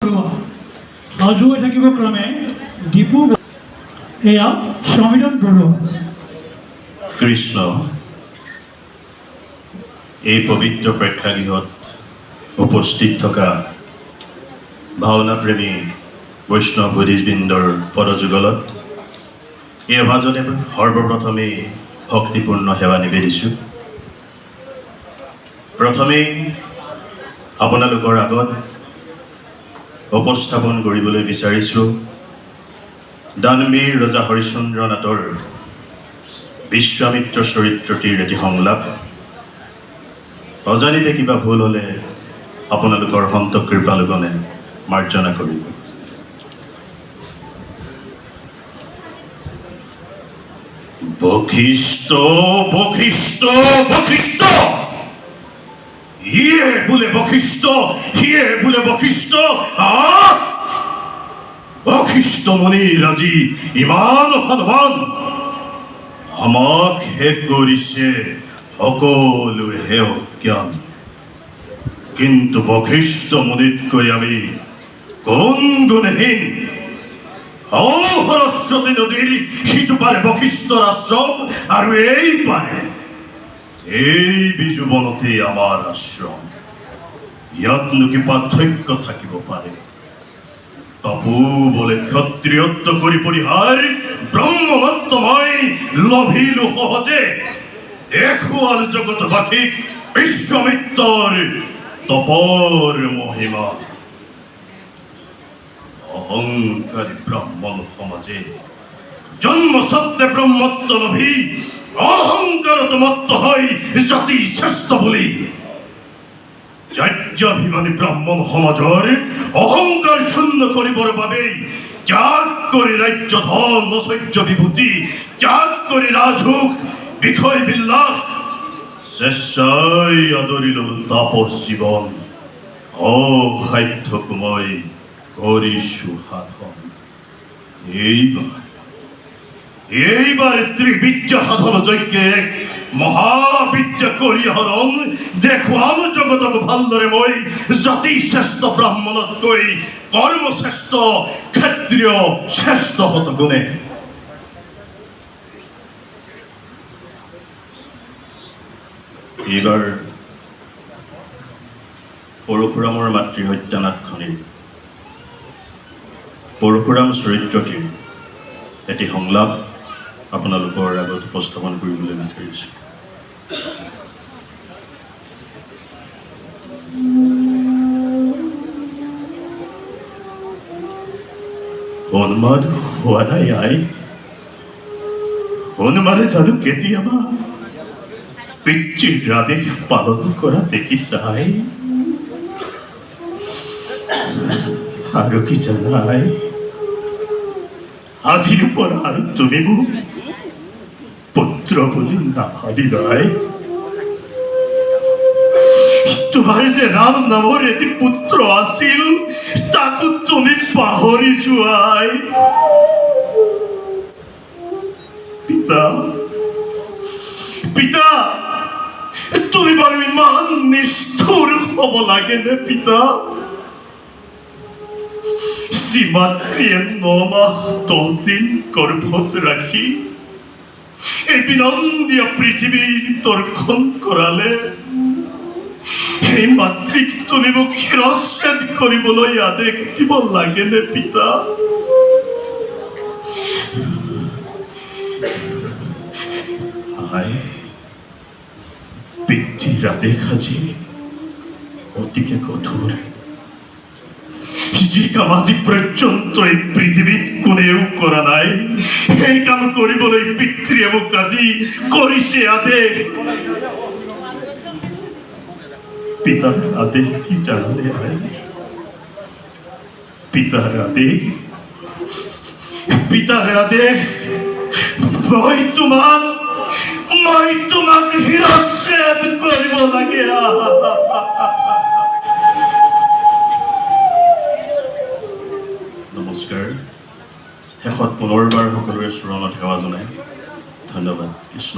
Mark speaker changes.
Speaker 1: সাজুৱাই থাকিব ক্ৰমে দীপু এয়া সমীৰণ বৰুৱা।
Speaker 2: কৃষ্ণ এই পবিত্ৰ প্ৰেক্ষাগৃহত উপস্থিত থকা ভাওনাপ্ৰেমী বৈষ্ণৱ বুদ্ধিজবৃন্দৰ পদযুগলত এই অভাজনে সৰ্বপ্ৰথমেই ভক্তিপূৰ্ণ সেৱা নিবেদিছোঁ। প্ৰথমেই আপোনালোকৰ আগত উপস্থাপন কৰিবলৈ বিচাৰিছোঁ দানবীৰ ৰজা হৰিশ্চন্দ্ৰ নাথৰ বিশ্বামিত্ৰ চৰিত্ৰটিৰ এটি সংলাপ। অজানিতে কিবা ভুল হ'লে আপোনালোকৰ সন্ত কৃপালোকনে মাৰ্জনা কৰিব। বশিষ্ঠ বশিষ্ঠ বশিষ্ঠ, ইয়ে বোলে বশিষ্ঠ, সিয়ে বোলে বশিষ্ঠ। বশিষ্ঠ মুনিৰ আজি ইমান সন্মান, আমাক হে কৰিছে সকলোৱে অজ্ঞান। কিন্তু বশিষ্ঠ মুনিতকৈ আমি কোন গুণহীন। সৰস্বতী নদীৰ সিটো পাৰে বশিষ্ঠৰ আশ্ৰম আৰু এই পাৰে এই বিজুবনতেই আমাৰ আশ্ৰম। ইয়াতনো কি পাৰ্থক্য থাকিব পাৰে? তপু বলে ক্ষত্ৰিয়ত্ব কৰি পৰিহাৰ ব্ৰহ্মমত্ত মই লভিলো সহজে। দেখুৱাল জগতবাসীক বিশ্বামিত্ৰৰ তপৰ মহিমা। অহংকাৰী ব্ৰাহ্মণ সমাজে জন্মসত্ত্বে ব্ৰহ্মত্ব লভি অহংকাৰত মত্ত হৈ জাতি শ্ৰেষ্ঠ বুলি জাৰ্যাভিমানী ব্ৰাহ্মণ সমাজৰ অহংকাৰ শূন্য কৰিবৰ বাবে ত্যাগ কৰি ৰাজ্য ধন ঐশ্বৰ্য বিভূতি, ত্যাগ কৰি ৰাজসুখ বিষয় বিলাস, স্বেচ্ছাই আদৰি ল'ল তাপস জীৱন। অসাধ্যক মই কৰিছোঁ সাধন। এইবাৰ ত্ৰিবিদ্যা সাধন যজ্ঞে মহাবিদ্যা কৰি হৰণ দেখুৱাম জগতক ভালদৰে মই জাতি শ্ৰেষ্ঠ ব্ৰাহ্মণতকৈ কৰ্মশ্ৰেষ্ঠ ক্ষত্ৰিয় শ্ৰেষ্ঠ হত গুণে। এইবাৰ পৰশুৰামৰ মাতৃ সত্যানাথখনিৰ পৰশুৰাম চৰিত্ৰটিৰ এটি সংলাপ আপোনালোকৰ আগত উপস্থাপন কৰিবলৈ বিচাৰিছোঁ। উন্মাদ হোৱা নাই আই, উন্মাদে জানো কেতিয়াবা পিতৃৰ আদেশ পালন কৰা দেখিছাই? আৰু কি জানাই, আজিৰ পৰা আৰু তুমি মোক পুত্ৰ বুলি নাভাবিবাই। তোমাৰ যে ৰাম নামৰ এটি পুত্ৰ আছিল, তাকো তুমি পাহৰি যোৱাই। পিতা পিতা, তুমি বাৰু ইমান নিষ্ঠুৰ হ'ব লাগেনে পিতা? যি মাতৃয়ে 9 মাহ 10 দিন গৰ্ভত ৰাখি এই বিনন্দীয় পৃথিৱীৰ দৰ্শন কৰালে, সেই মাতৃক তুমি মোক শিৰচ্ছেদ কৰিবলৈ আদেশ দিব লাগেনে পিতা? পিতৃৰ আদেশ আজি অতিকে কঠোৰ। যি কাম আজি পৰ্যন্ত এই পৃথিৱীত কোনেও কৰা নাই, সেই কাম কৰিবলৈ পিতৃয়ে মোক আজি কৰিছে আদেশ। পিতাৰ আদেশ কি জানানে আই? পিতাৰ আদেশ মই তোমাক শিৰচ্ছেদ কৰিব লাগে। নমস্কাৰ। শেষত পুনৰবাৰ সকলোৰে চৰণত সেৱা জনাই ধন্যবাদ। কৃষ্ণ।